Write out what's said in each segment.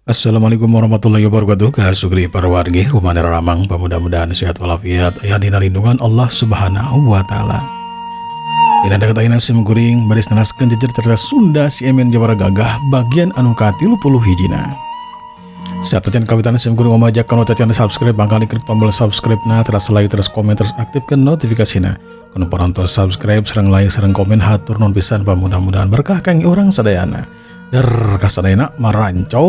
Assalamualaikum warahmatullahi wabarakatuh. Kasugri para wargi kumandara ramang mudah-mudahan sehat walafiat aya dina lindungan Allah Subhanahu wa taala. Dina dagetaina sim guring baris nanaskeun jejer cerita Sunda si emen Jawara Gagah bagian anu ka-30 hijina. Saatajan kawitan sim guring omajak kana tatian subscribe bakal klik tombol subscribe-na terus like terus komen terus aktifkeun notifikasina. Kun parantos subscribe sareng like sareng komen hatur nuhun pisan mudah-mudahan berkah kangge urang sadayana. Der kasadayana maranco.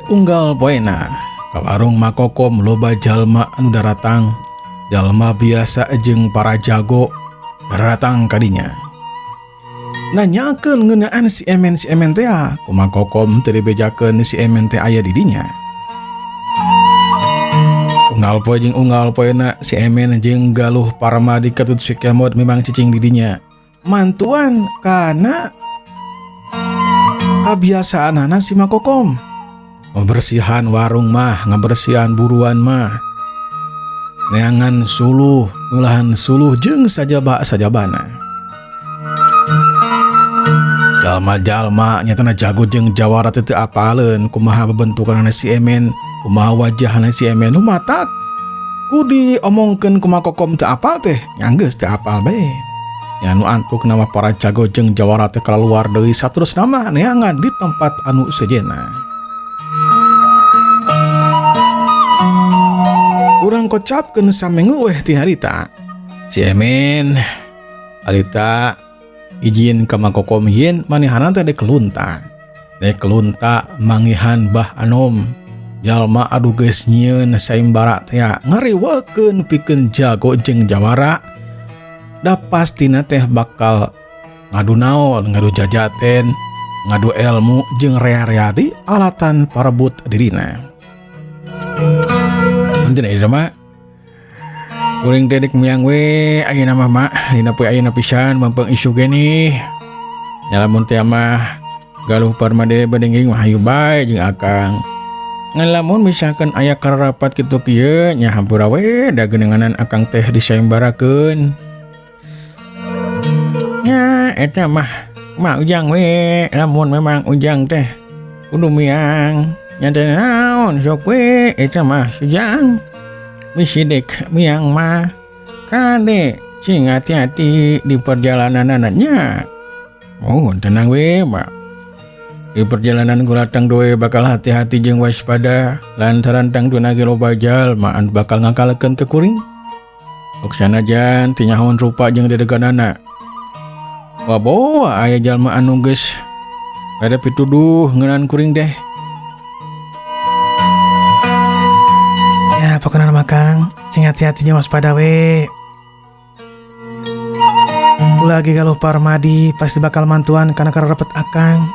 Unggal poena ka warung Makokom loba jalma anu daratang, jalma biasa jeung para jago daratang kadinya. Nanyakeun ngeunaan si emen teh kumaha Kokom teu dibejakeun si emen teh aya di dinya. Unggal poe jeung unggal poena si emen jeung Galuh Parmadi ketut si Kemod memang cicing di dinya. Mantuan kana kabiasaanana si Makokom. Membersihan warung mah, ngabersihan buruan mah. Neangan suluh, ngulahan suluh jeung sajabana. Jalma-jalma nyatana jago jeung jawara teu apaleun kumaha bebentukanna si emen, kumaha wajahna si emen nu matak. Ku diomongkeun kumaha Kokom teu apal teh, nya geus teu apal bae. Nya nu antuk nama para jago jeung jawara teh kaluar deui saterusna mah neangan di tempat anu sejenna. Urang kocapkeun samengeu weh ti harita. Si emen harita izin ka Makokom yen manehana teh dek kelunta. Dek kelunta mangihan Bah Anom. Jalma adu geus nyieun saimbara teh ngariweukeun pikeun jago jeung jawara. Da pastina teh bakal ngadu naon, ngadu jajaten, ngadu ilmu jeung rea-rea di alatan parebut dirina. Punten ieu mah kuring dedek miang we ayeuna mah mak dina poe ayeuna pisan mempeng isu geni. Nya lamun teh mah Galuh Parmadi bade ngiring mah hayu bae jeung akang. Ngan lamun misalkan aya kararapat kitu kieu nya hampura we da geunangan akang teh disayembarakeun. Nya eta mah ujang we lamun memang ujang teh kudu miang. Nyata naon sok we eta mah sujang misi dek miang mah kade cing hati-hati di perjalananannya. Mohon tenang we mak. Di perjalanan gulatang doe bakal hati-hati jeung waspada lantaran tangtuna ge loba jalma anu bakal ngakalekeun ke kuring. Sok sanajan teu nyahoan rupa jeung dedeganana. Waboa aya jalma anu geus bade pituduh ngeunaan kuring teh. Pokoknya nama Kang, cing hati-hatinya waspada we. Kula lagi Galuh Parmadi pasti bakal mantuan karena karepet akang.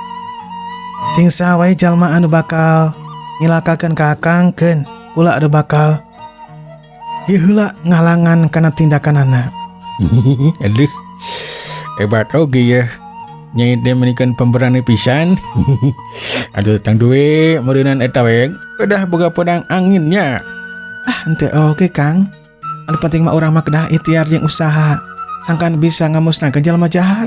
Cing sawae jalma anu bakal nyilakakeun ka akang keun, kula adu bakal ieu heula ngalangan kana tindakanana. Aduh. Hebat oge ya. Nyai teh menikeun pemberani pisan. Aduh tang duwe meureunan eta we udah boga pedang anginnya. Ente oke Kang. Anu penting mah urang mah kedah ikhtiar jeung usaha. Sangkan bisa ngamusnakeun jalma jahat.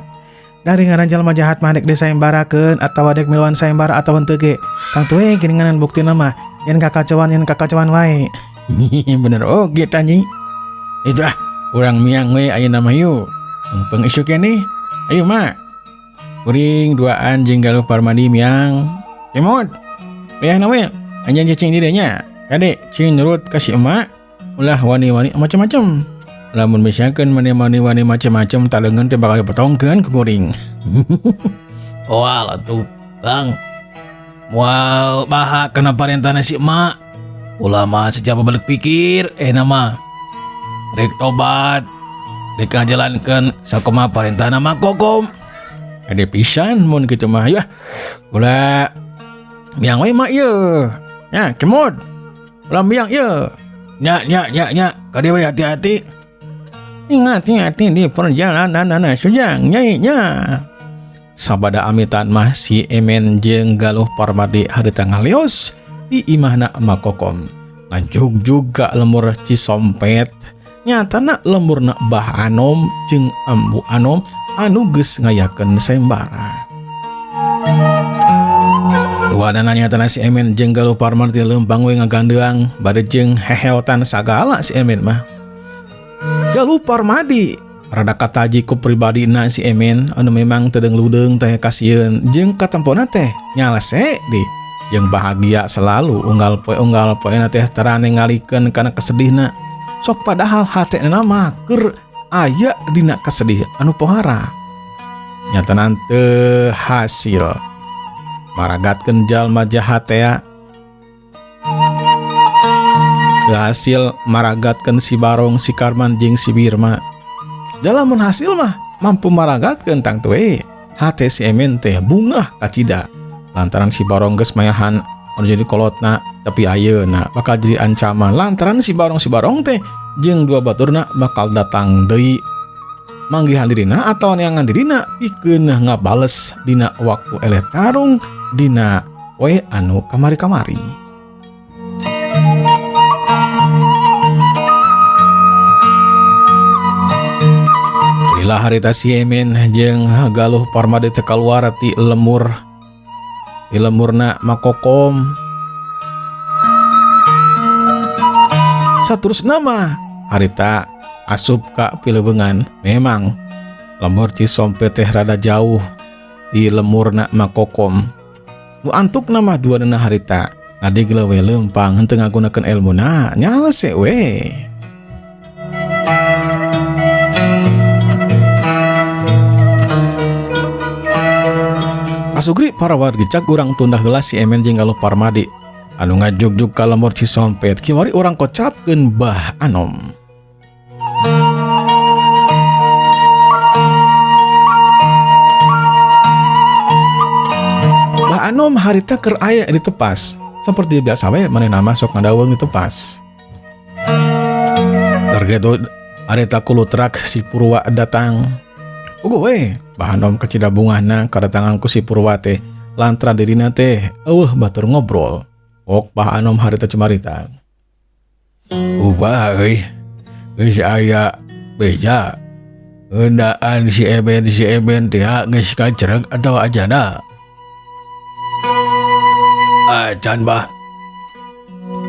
Dari ngaran jalma jahat mah dek disayembarakeun atawa dek miluan sayembara atawa henteu ge. Kang tuwe geuningan buktina mah yen kakacauan wae. Bener oge ta nyi. Itu urang miang we ayeuna mah yeuh. Mumpung isu keneh. Ayo mak. Kuring duaan jeung Galuh Parmadi miang. Kemod. Beahna we. Anjeun cicing di dieu nya. Kade cing nurut kasih emak ulah wani-wani macam-macam. Lamun misalkan wani-wani macam-macam talengeun teh bakal dipotongkeun ku kuring. Wal atuh Kang. Moal baha kana parentana si emak. Ulah mah sejaba balik pikir nama rek tobat. Rek ngajalankeun sakumaha parentana Makokom. Ade pisan mun kitu mah ya. Ulah miang we mak ieu. Ya, kemod. Lambiang ya. Nya. Kade we hati-hati. Ingat hati di perjalanan sujang nyai nya. Sabada amitan mah si emen jeung Galuh Parmadi harita ngalios di imahna Makokom. lanjut juga lemur Cisompet nyatana lemurna Bah Anom jeung Ambu Anom anu geus ngayakeun sayembara. Duadana nyatana si Emen jeung Galuh Parmadi lempang we ngagandeang bade jeung heheotan sagala si Emen mah. Galuh Parmadi rada kataji ku pribadina si Emen anu memang teu deung teh kasieun jeung katempona teh nyalese di jeung bahagia selalu unggal poe na teh terane ngalikeun kana kesedihna. Sok padahal hatena mah keur aya dina kesedih anu pohara. Nyatana teu hasil maragatkeun jalma jahat teh. Teu hasil maragatkeun si Barong, si Karman jeung si Birma. Dalam hasil mah mampu maragatkeun tang teu hate si Emen teh bungah kacida lantaran si Barong geus mayahan anu jadi kolotna, tapi ayeuna bakal jadi ancaman lantaran si Barong teh jeung dua baturna bakal datang deui manggihan dirina atau neangan dirina pikeun ngabales dina waktu eleh tarung dina we anu kamari-kamari. Lila harita si Emen jeung Galuh Parmadi teu kaluar ti lemurna Makokom. Saterusna mah harita asup ka pileuweungan. Memang lemur Cisompet teh rada jauh di lemurna Makokom. Nu antukna mah duadana harita ngadigleun we leumpang henteu ngagunakeun elmuna nyalese we. Asugri para wargi cak urang tunda heula si Emen jeung Galuh Parmadi anu ngajugjug ka lemur Cisompet kiwari urang kocapkeun Bah Anom. Bah Anom harita keur aya di tepas seperti biasa we manehna mah sok ngadaweung di tepas. Targeto harita kulutrak si Purwa datang. Ugo we Bah Anom kacida bungahna kadatangan ku si Purwa teh lantaran dirina teh eueuh batur ngobrol. Ok Bah Anom harita cumarita. Ubah geus aya beja. Eundaan si Emen teh geus kacereg atau ajana? Acan Bah.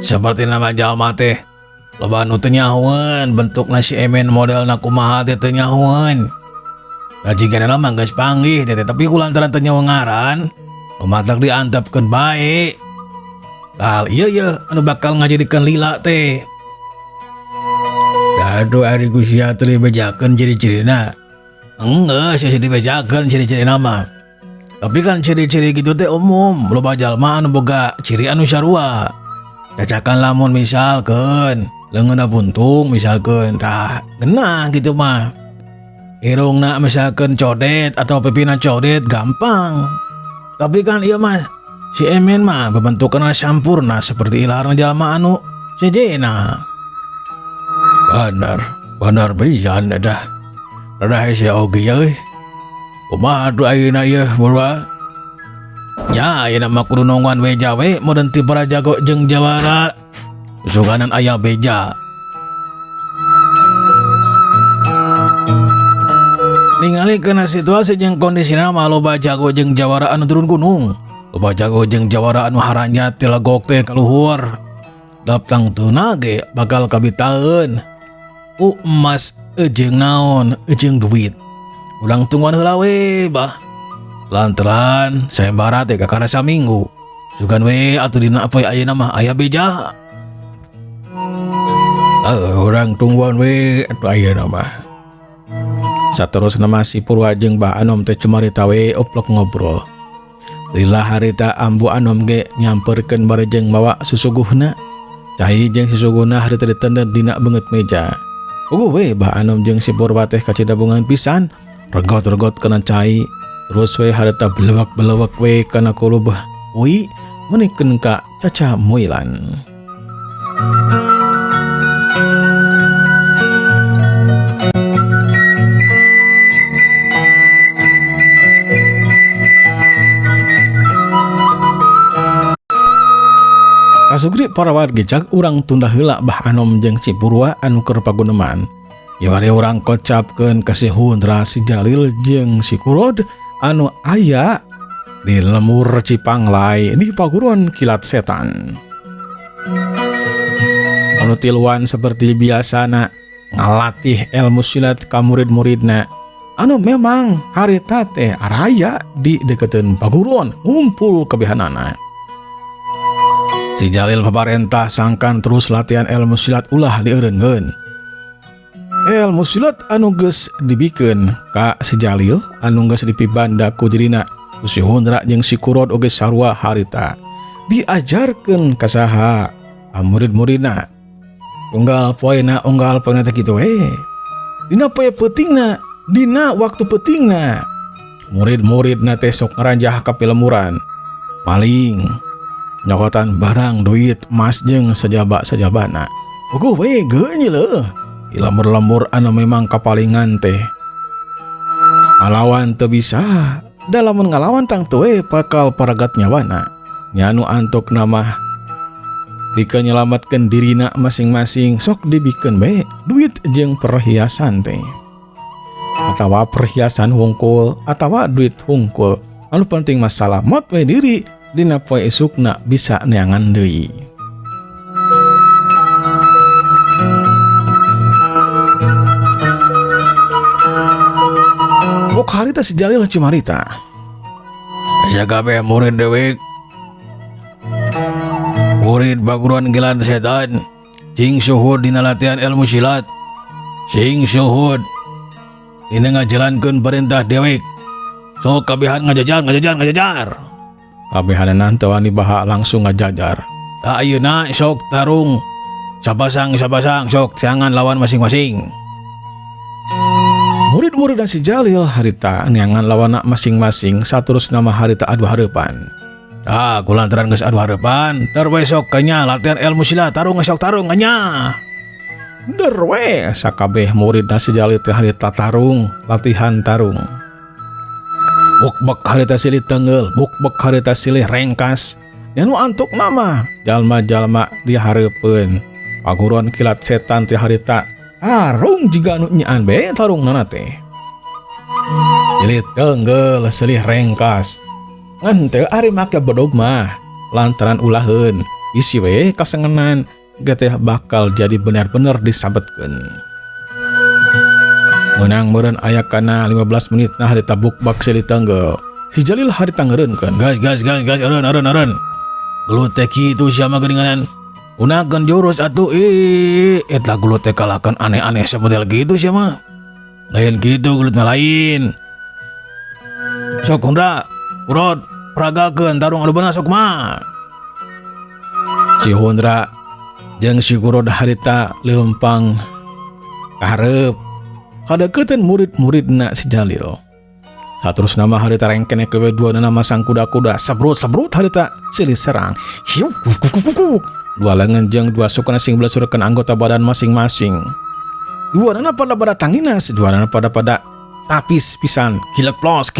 Seperti nama jalma teh loba anu teu nyahoeun bentukna si Emen modelna kumaha teh teu nyahoeun. Kajiganna mah geus panggih teh tapi kulantaran teu nyaho ngaran lumatak diantepkeun bae. Tah ieu anu bakal ngajadikeun lila teh. Dadu ari Gusti teu dibejakeun ciri-cirina. Enggeus sia dibejakeun ciri-cirina mah. Tapi kan ciri-ciri gitu teh umum, loba jalma anu boga ciri anu sarua. Cacakan lamun misalkeun leungeunna buntung misalkeun tah geunah gitu mah. Irungna misalkeun codet atau pipina codet gampang. Tapi kan ieu mah si Emen mah bentukanna sampurna seperti ilaharna jalma anu sejena. Benar pisan dah. Rada hese oge euy. Kumaha atuh ayeuna ieu Purwa? Ya ayeuna mah kudu nonggoan beja we moden ti para jago jeung jawara. Suganan aya beja. Ningali kena situasi jeung kondisina mah loba jago jeung jawara anu turun gunung. Loba jago jeung jawara anu haranyat ti legok teh kaluhur. Daptang tuna ge bakal kabitaeun. Emas jeung naon jeung duit. Ulang tungguan heula we Bah. Lantaran sayembara teh kakarasa minggu. Sugan we atuh dina poe ayeuna mah aya beja. Urang tungguan we atuh ayeuna mah. Saterusna mah si Purwa jeung Bah Anom teh cumarita we oplok ngobrol. Lila harita Ambu Anom ge nyamperkeun barejeng mawa susuguhna. Cai jeung susuguhna harita ditendeur dina beungeut meja. Ugu we Bah Anom jeung si Purwa teh kacida bungan pisan. Regot-regot kana cai. Terus we harita belewak-belewak we kana kulubah. Ui menikeun ka Caca Moilan. kasugri para wargi cak urang tunda heula bah Anom jeung Cipurwa anu keur paguneman. Yawari urang kocapkeun ka si Hundra, si Jalil jeung si Kurod anu aya di lemur Cipanglay di paguruan kilat setan. Anu tiluan seperti biasana ngalatih ilmu silat ka murid-muridna anu memang harita teh araya di deketeun paguruan ngumpul kebihanana. Si Jalil paparentah sangkan terus latihan ilmu silat ulah dieureunkeun. Ilmu silat anu geus dibikeun ka si Jalil anu geus dipibanda ku dirina ku si Hundra jeung si Kurod oge sarua harita diajarkeun ka saha murid-muridna. Unggal poena teh kitu dina poe peutingna, dina waktu peutingna murid-muridna teh sok ngaranjah ka pilemuran maling nyokotan barang duit emas jeung sajaba-sajabana. Puguh we geunyeuleuh di lemur-lemur anu memang kapalingan teh ngalawan teu bisa, da lamun ngalawan tang teu we bakal paragat nyawana. Nya anu antuk nama dikenyelamatkeun dirina masing-masing sok dibikeun bae duit jeung perhiasan teh, atawa perhiasan hungkul atawa duit hungkul. Anu penting mah salamet we diri dina poe esukna bisa neangan deui. Bok harita si Jalil cimarita. Jaga be murid dewek. Murid baguruan gilan setan cing syuhud dina latihan ilmu silat, cing syuhud dina ngajalankeun perintah dewek. Sok kabehan ngajajar. Kabehanan teu wani baha langsung ngajajar. Da ayeuna sok tarung sapasang sok seangan lawan masing-masing. Murid-murid dan si Jalil harita neangan lawana masing-masing saterus nama harita adu hareupan. Kulantaran geus adu hareupan, dar we sok kanya latihan ilmu silat, tarung sok tarung kanya. Der we sakabeh murid dan si Jalil teh harita tarung, latihan tarung. Buk-bek harita silih tenggel, buk-bek harita silih rengkas. Anu antuk nama jalma-jalma di hareupeun paguruan kilat setan teh harita tarung jiga anu nyaan be tarungnana teh. Silih tenggel, silih rengkas. Ngan teu ari make bodog mah lantaran ulaheun bisi we kasengenan geteh bakal jadi benar-benar disabetkeun. Menang meureun aya kana 15 menit nah harita buk-bak silih tenggel. Si Jalil harita ngeureunkeun, gas eureun. Gelut teh kitu sia mah geuninganan. Unakeun jurus atuh eta gelut teh kalakan aneh-aneh samodel kitu sia mah. Lain kitu gelut mah lain. Sok Hundra, Kurod, peragakeun tarung anu beunang sok mah. Si Hundra jeung si Kurod harita leumpang ka hareup kadeukeuten murid-muridna si Jalil. Saterus nama harita rengkene ke dua nama sang kuda-kuda sabrut harita silih serang. Hiu kuk. Dua lengan jeung dua sukana sing belasurkeun anggota badan masing-masing. Dua nana pada tangina, dua nana pada tapis pisan. Kilek plos.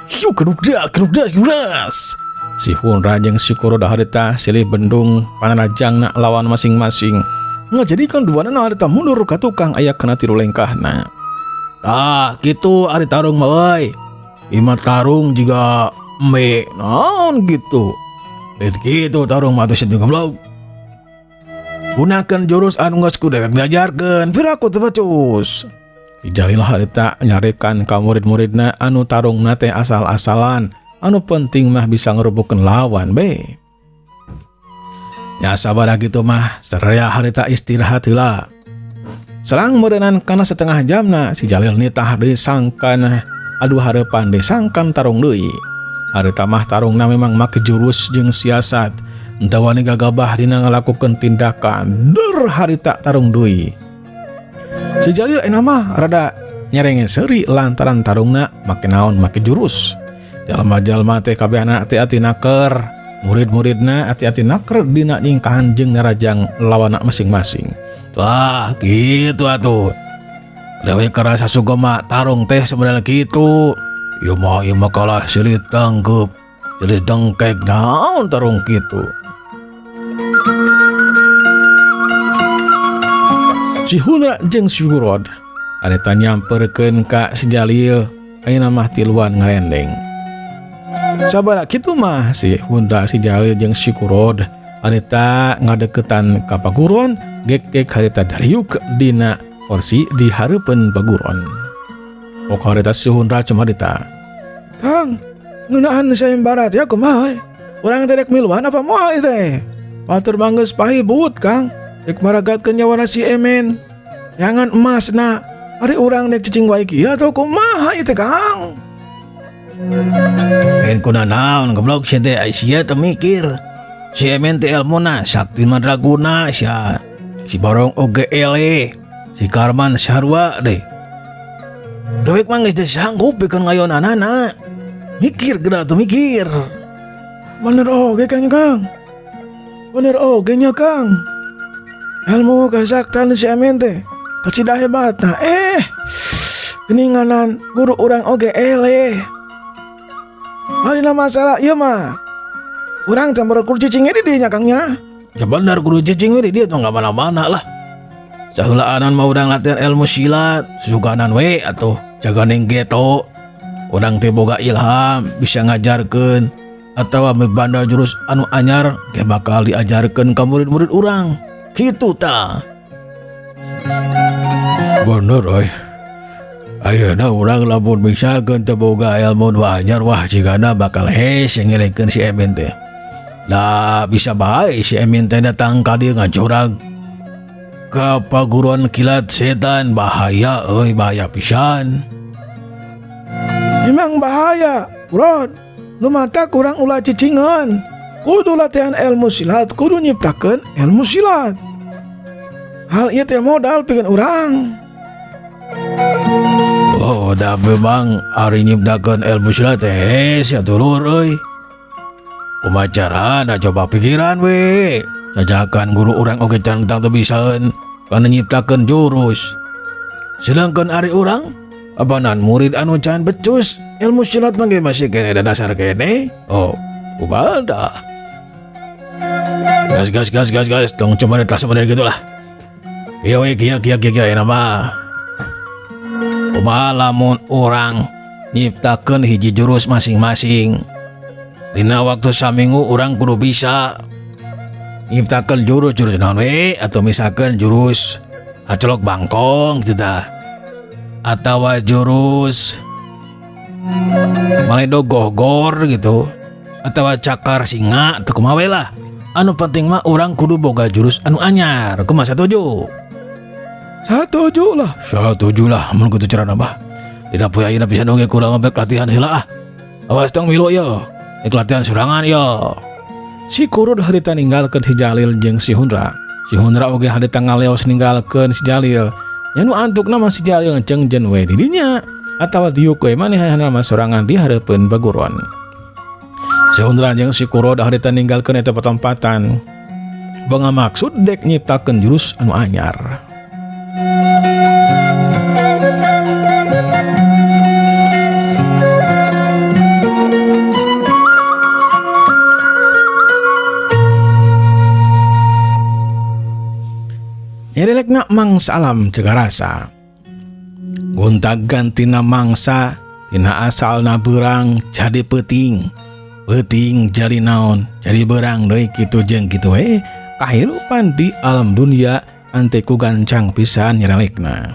Hiu kedugdas. Si Hundra jeung si Kurod harita silih bendung pananajangna lawan masing-masing. Ngajadikeun dua nana harita mundur ka tukang aya kana tiru lengkahna. Gitu ari tarung mah euy. Ima tarung juga embe naon gitu. Gitu tarung mah teh goblok. Gunakeun jurus anu geus kudu diajarkeun, piraku teu bacus. Si Jalil harita nyarekan ka murid-muridna anu tarungna teh asal-asalan, anu penting mah bisa ngerubukeun lawan be. Ya sabaraha kitu mah saraya harita istirahat heula. Selang meureunan kana setengah jamna si Jalil nitah deui sangkan adu hareupan deui sangkan tarung deui. Harita mah tarungna memang make jurus jeung siasat. Henteu wani gagabah dina ngalakukeun tindakan. Der harita tarung deui. Si Jalil mah rada nyerenge seuri lantaran tarungna make naon make jurus. Jalma-jalma teh kabehana ati-ati naker. Murid-muridna ati-ati naker dina nyingkahan jeung narajang lawana masing-masing. Wah, gitu atuh. Lewe karasa sugama tarung teh sebenarnya gitu. Ieu mah kalah silih tangkep, silih dengkek naon tarung gitu. Si Hunra jeung si Gurod harita nyamperkeun ka si Jalil ayeuna mah tiluan ngarendeng. Sabaraha kitu mah si Hunra, si Jalil jeung si Gurod harita ngadeketan ka paguron, gek-gek harita dariuk dina kursi di hareupeun paguron. Pok harita si Hunra cuma harita, "Kang, ngeunaan sayembarat ya kumaha? Urang teh dek miluan apa moal ieu teh? Batur mah geus pahibut, Kang. Dek maragatkeun nyawana si Emen. Jangan emasna. Ari urang dek cicing wae kieu atau kumaha ieu teh, Kang?" Lain kuna naon goblok sia teh sia teh mikir. Si Emen teh elmuna sakti madraguna sia. Si Barong oge ele. Si Karman sarua deh. Dewek mah geus teu sanggup pikeun ngayonanana. Mikir geura tuh mikir. Bener oge kan, Kang. Bener oge nya, Kang. Ilmu kasaktan si Emen teh kacida hebatna. Geninganan guru urang oge ele. Alina masalah ieu mah. Urang teh berkudu cicing di dinya, Kang nya. Ya bener kudu cicing we di dieu tuh enggak mana-mana lah. Saheulaanan mah urang latihan ilmu silat, suganan we atuh jaganing geto. Urang teh boga ilham bisa ngajarkeun atawa mibanda jurus anu anyar ge bakal diajarkeun ka murid-murid urang. Kitu tah. Bener euy. Ayeuna urang lamun misalkeun teu boga ilmu nu anyar, wah cigana bakal hese ngelengkeun si Emen teh. Lah bisa bae si Emen teh datang ka dieu ngajorag ka paguruan kilat setan. Bahaya euy, bahaya pisan. Memang bahaya, Bro. Nu mata kurang ulah cicingan. Kudu latihan ilmu silat, kudu nyiptakeun ilmu silat. Hal ieu teh modal pikeun urang. Oh, da memang ari nyiptakeun ilmu silat teh sia dulur euy. Kumaha carana coba pikiran we. Jajakan guru urang oge can teu bisaeun kana nyiptakeun jurus. Sedangkan ari urang abanan murid anu can becus ilmu silat mah ge masih kene da dasar kene. Oh, kumaha da. Gas, tong coba tas bener gitu lah. Kieu we kieu nama. Kumaha lamun urang nyiptakeun hiji jurus masing-masing. Dina waktu saminggu urang kudu bisa nyiptakeun jurus naon we, atau misalkan jurus acolok bangkong gitu dah. Atawa jurus maledo gogor gitu. Atawa cakar singa atau kumaha we lah. Anu penting mah urang kudu boga jurus anu anyar. Kumaha setuju? Setuju lah mun kitu carana mah. Dina poe ayeuna pisan oge kurang mah latihan heula ah. Awas tong milu ye. Latihan serangan ye. Si Kurud harita ninggalkeun si Jalil jeung si Hunra. Si Hunra oge harita ngaleos ninggalkeun si Jalil. Nya nu antukna mah si Jalil cengjen we di dinya atawa diuk we manehna mah sorangan di hareupeun paguron. Si Hunra jeung si Kurud harita ninggalkeun eta patempatan. Banga maksud dek nyiptakeun jurus anu anyar. Nyerelekna mangsa alam jaga rasa. Gontag gantina mangsa tina asalna beurang jadi peuting. Peuting jadi naon? Jadi beurang deui kitu jeung kitu we. Kahirupan di alam dunia ante ku gancang pisan nyerelekna.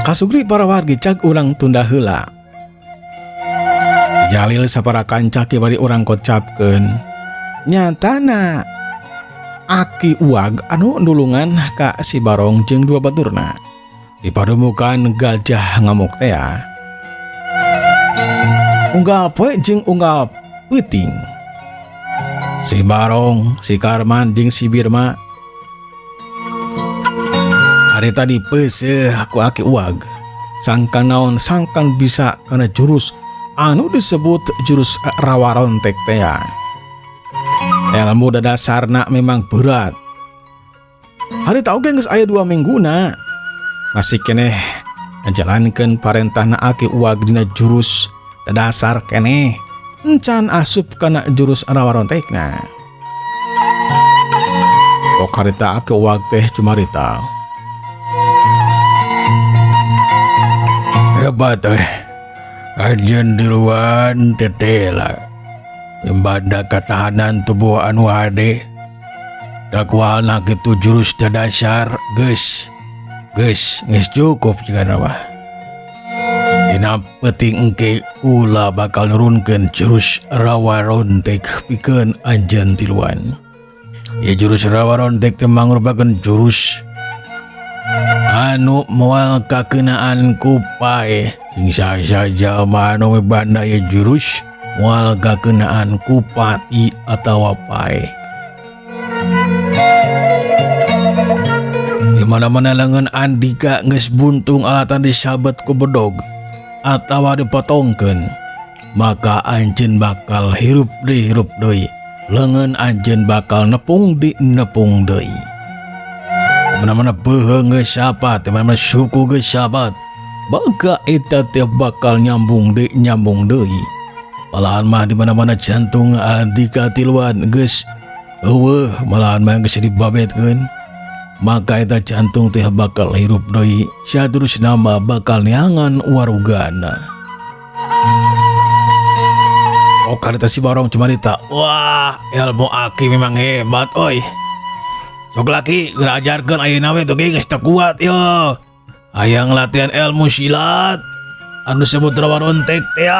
Kasugri para wargi cak urang tunda heula. Jalil sapara kanca kibari urang kocapkeun. Nyatana aki uag anu ndulungan ka si Barong jeung dua baturna. Dipademukan gajah ngamuk teh. Unggal poe jeung unggal peuting. Si Barong, si Karman jeung si Birma harita dipeuseuh ku aki uag. Sangkan naon, sangkan bisa kana jurus anu disebut jurus rawa rontek teh. Ilmu dadasarna memang berat. Hari tahu geus aya 2 mingguna masih keneh ngajalankeun parentahna Aki Uwag dina jurus dadasar keneh encan asup kana jurus rawarontekna. Pok harita Aki Uwag teh cumarita. Hebat Anjeun diluan tetela. Imbanda katahanan tubuh anu hade. Dakwalna kitu jurus dadasar geus cukup cenah mah. Dina peuting engke kula bakal nurunkeun jurus rawarontek pikeun anjeun tiluan. Ya jurus rawarontek teh mangrupakeun jurus anu moal kakeunaan ku pae. Sing saja anu banda ya jurus moal kakeunaan ku pati atawa pae. Di mana-mana lengan Andika geus buntung alatan disabet ku bedog atawa dipotongkeun, maka anjeun bakal hirup deui. Lengan anjeun bakal nepung deui. Mana-mana beheung geus sapat, mana-mana suku geus sapat, maka eta teh bakal nyambung deui. Malahan mah di mana-mana jantung Andika tiluan geus eueuh, malahan mah geus dibabetkeun, maka eta jantung teh bakal hirup deui, saterusna mah bakal neangan warugana. Oh karita si Barong cumarita, wah ilmu Aki memang hebat oi. Sok laki ngerajarkeun ayeuna we tuh geus teu kuat yo. Hayang latihan ilmu silat anu sebut rawarontek teh.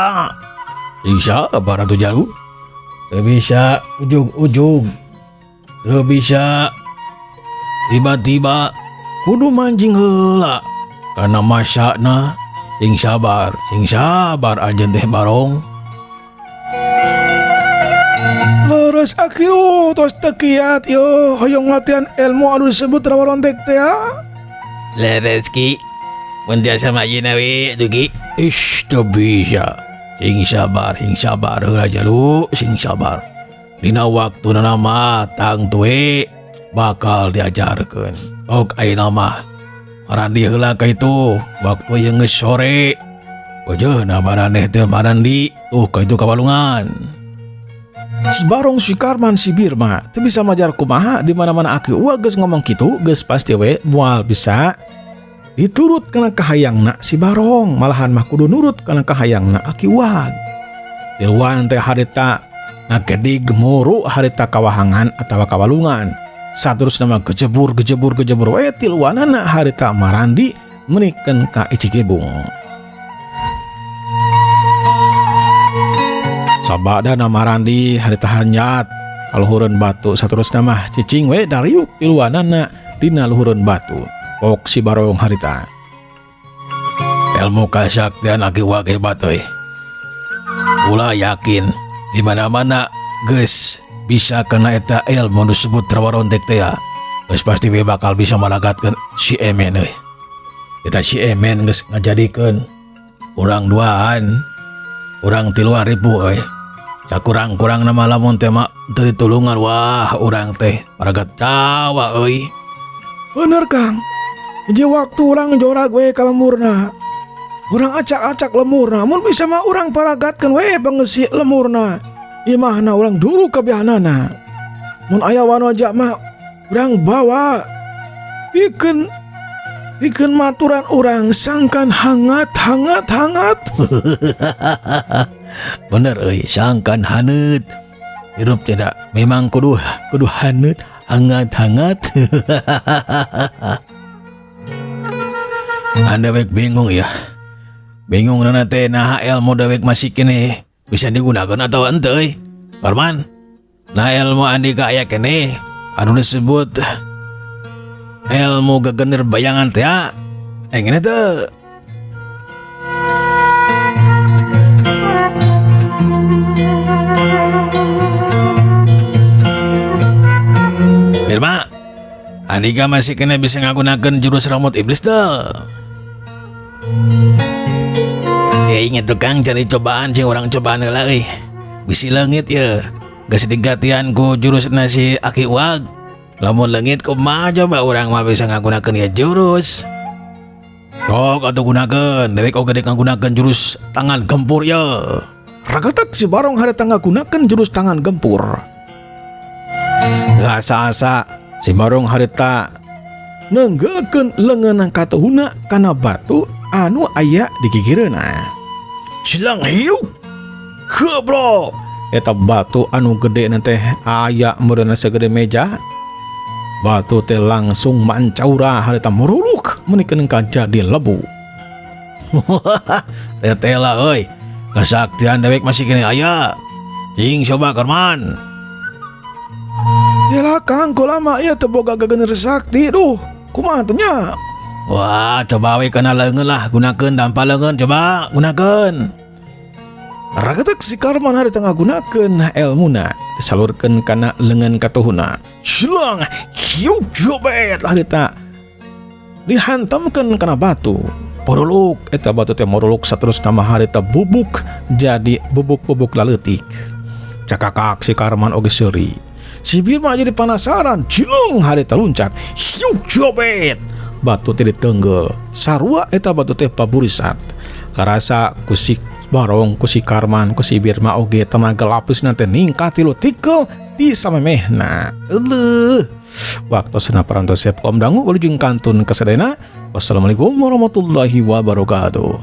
Bisa sabar atuh jalu. Teu bisa ujug-ujug. Teu bisa tiba-tiba kudu manjing heula. Karena masana sing sabar anjeun teh Barong. Leres Aki tos teu kiat yo hoyong latihan ilmu anu disebut rawarontek teh. Leres ki. Mun tiasa majina we tuh ki. Ish teu bisa. Sing sabar heula jalu, sing sabar. Dina waktuna mah tang tuwe bakal diajarkeun. Ok ayeuna mah marandi heula ka itu waktu yang geus sore. Wajeuna maraneh teh marandi tuh ka itu kabalungan. Si Barong, si Karman, si Birma teu bisa majar kumaha di mana-mana Aki Uwag geus ngomong kitu geus pasti we moal bisa diturut kana kahayangna si Barong, malahan mah kudu nurut kana kahayangna Aki Uwag. Tiluan teh harita nagedig muru harita kawahangan atawa kawalungan. Saterusna mah gejebur we tiluanana harita marandi menikeun ka Icikibung. Sabada marandi harita hanyat kaluhureun batu, saterusna mah cicing we dariuk tiluanana dina luhureun batu. Pok si Barong harita. Ilmu kasaktian Aki Uwag hebat euy. Ulah yakin di mana-mana geus bisa kena eta ilmu nu disebut rawarontek teh. Geus pasti we bakal bisa malagatkeun si Emen euy. Eta si Emen geus ngajadikeun urang duaan, urang 3.000 euy. Sakurang-kurang nama lamun teh mah teu ditulungan, wah urang teh paragat cawa euy. Bener Kang. Hiji waktu urang jorag we ka lemurna. Urang acak-acak lemurna, mun bisa mah urang paragatkeun we pangeusi lemurna. Imahna urang dulu kabihanana. Mun aya wanoja mah urang bawa pikeun maturan urang sangkan hangat. Bener euy, sangkan haneut. Hirup teh memang kudu haneut, hangat. Anda dewek bingung ya. Bingung nana teh nah ilmu dewek masih kene bisa digunakan atau henteu euy. Parman, nah ilmu Andika aya kene anu disebut ilmu gegener bayangan teh. Ngene teu. Birma, Andika masih kena bisa ngagunakeun jurus rambut iblis tuh. Ya inget tuh Kang, cari cobaan sih orang cobaan heula euy. Bisi leungit ya. geus digatian ku jurus nasi Aki Uwag. Lamun leungit kumaha coba urang mah bisa ngagunakeun ieu jurus. Sok atuh gunakeun, dewek oge dek ngagunakeun jurus tangan gempur ya. Ragetek si Barong harita ngagunakeun jurus tangan gempur. Asa-asa Si Barong harita nenggeukeun leungeunna katuhuna kana batu anu aya di gigireunna. silang hiuk. Goblok. Eta batu anu gede teh aya meureunna segede meja. Batu teh langsung mancaura harita muruluk menikeun ka jadi lebu. Tetela euy. Kesaktian dewek masih kini aya. Cing coba Karman. Yalah Kang, kula mah ieu teu boga gegeuneur sakti duh. Kumaha teh nya? Wah, coba we kana leungeun lah, gunakeun dampa leungeun, coba gunakeun. Ragetek si Karman harita ngagunakeun elmuna disalurkeun kana leungeun katuhuna. Silang hiuk jobet harita dihantamkeun kana batu. Poruluk eta batu teh moruluk saterusna mah harita bubuk jadi bubuk-bubuk laleutik. Cakakak si Karman oge seuri. Si Birma jadi penasaran, cilung harita loncat. Hiuk jobet. Batu teh ditenggel. Sarua eta batu teh paburisat. Karasa kusik Barong, ku si Karman, ku si Birma oge tenaga lapis nanti ningkat tilu tikel di samemehna. Waktu sena parantos siap kom dangu wilujeng kantun kasadena. Wassalamualaikum warahmatullahi wabarakatuh.